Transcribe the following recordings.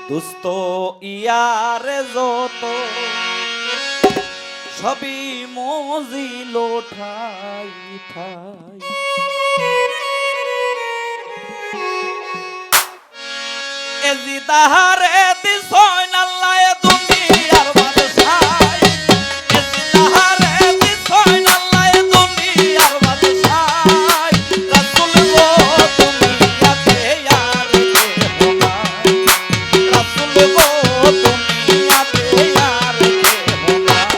দুস্থ ইয়ারে যত সবই মজিল ঠাই ঠাই। এজি তাহারে দিছয় আল্লাহ দুনিয়ার বাদশাহ, এজি তাহারে দিছয় আল্লাহ দুনিয়ার বাদশাহ। রাসূল গো দুনিয়াতে আর কেহ নাই, রাসূল গো দুনিয়াতে আর কেহ নাই।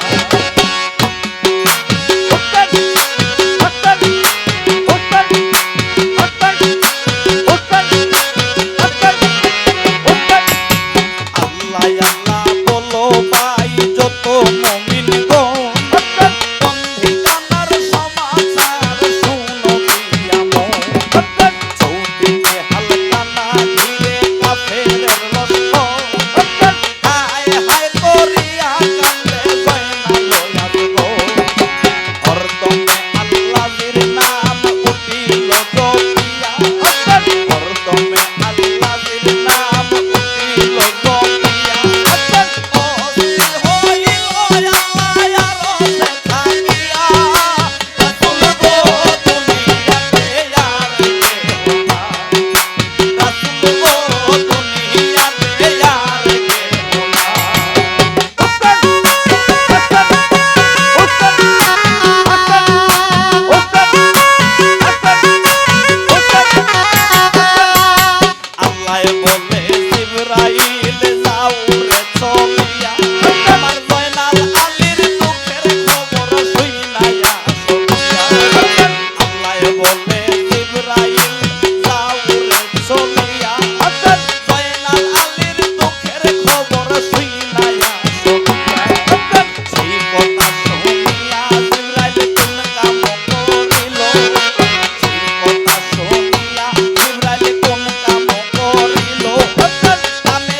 আল্লাহ আল্লাহ বলো ভাই যত মুমিন গণ, বন্দিখানার সমাচার শুনো দিয়া মন। চৌদিকে হালকানা ঘিরে কাফেরের লস্কর, হায় হায় করিয়া কান্দে জয়নাল গো। হরদমে আল্লাহর নাম উঠিল জপিয়া, হরদমে আল্লাহর নাম উঠিল জপিয়া। অস্থির হইল আল্লাহ আরশে থাকিয়া, রাসূল গো দুনিয়াতে আর কেহ নাই, রাসূল গো দুনিয়াতে আর কেহ নাই। আল্লাহ বলে জিবরাইল যাও রে চলিয়া, আমার জয়নাল আলীর দুঃখের খবর শুনাইয়া শুনিয়া। আল্লাহ বলে জিবরাইল যাও রে চলিয়া, জয়নাল আলীর দুঃখের খবর শুনাইয়া শুনিয়া। সেই কথা শুনিয়া জিবরাইল কোন কাম করিল, সেই কথা শুনিয়া জিবরাইল কোন কাম করিল। কামে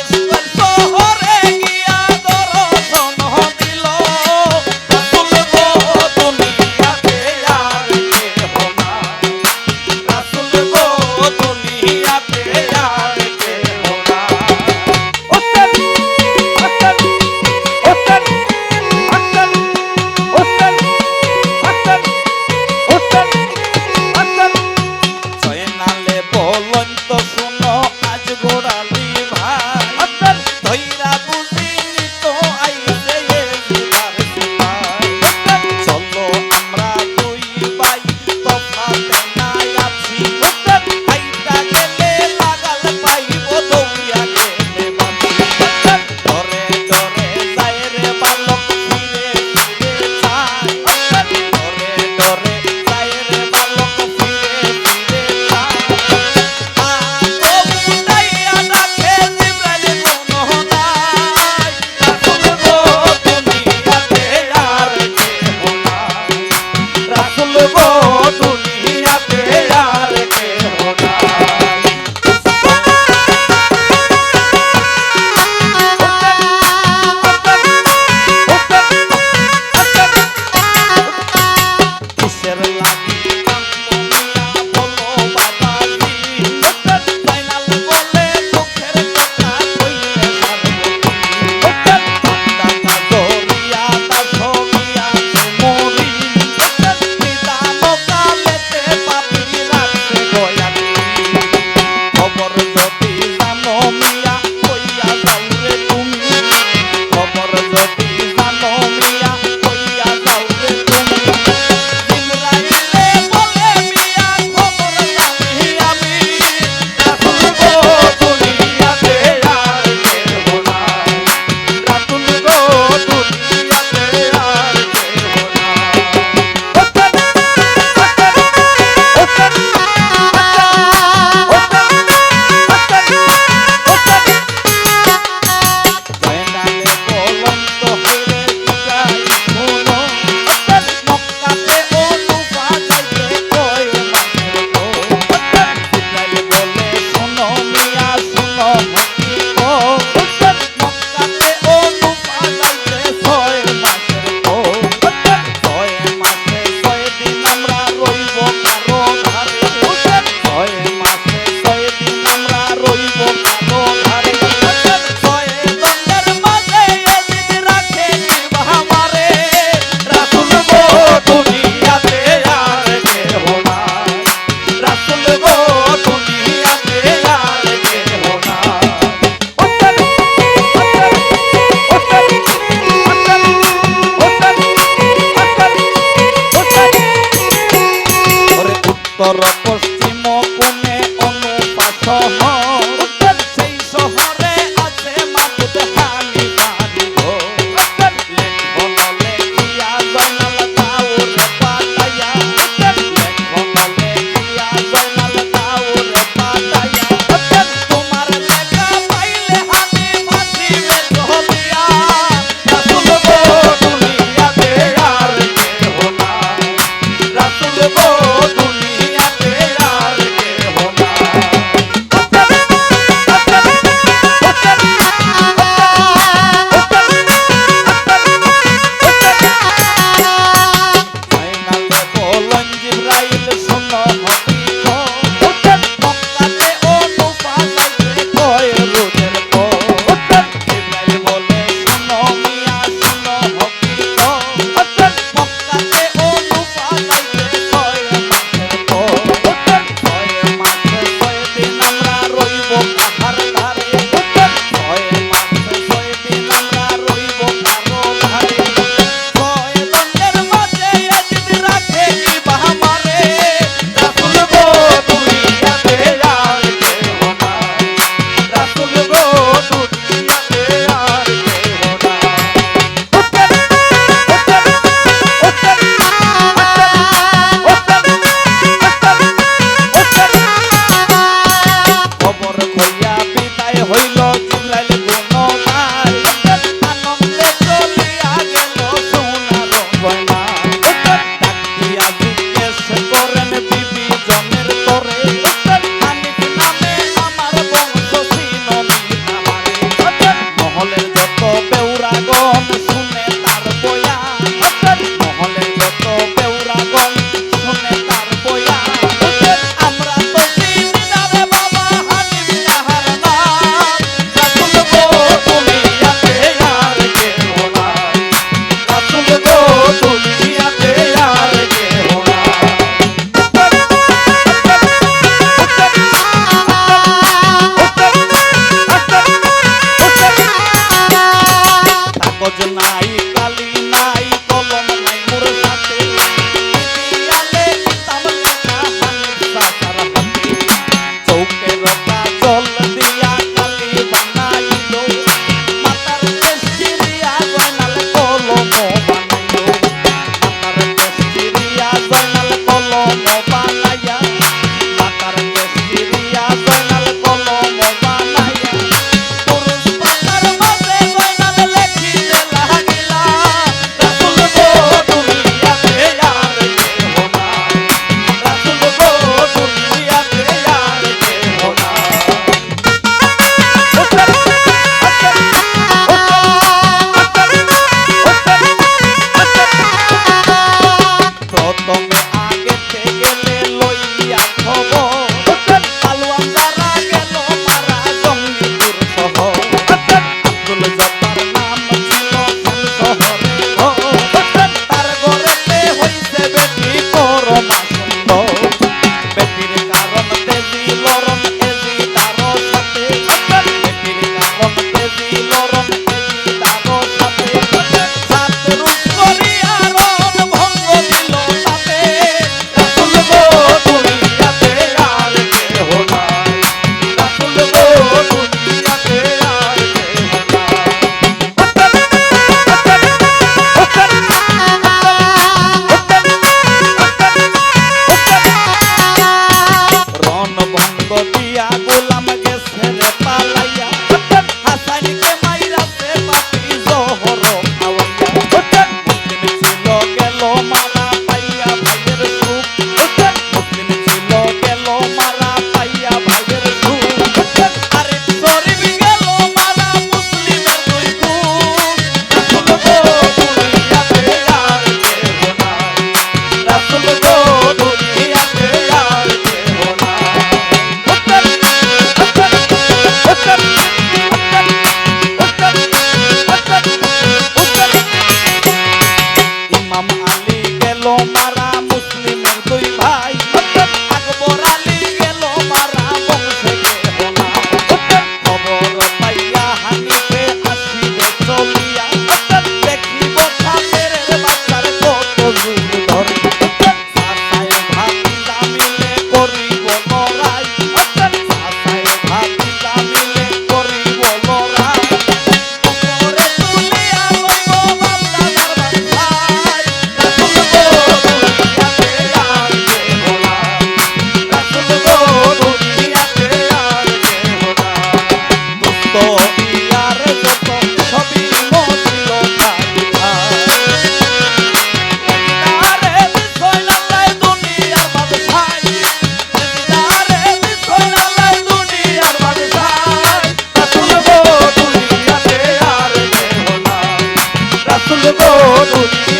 ফুল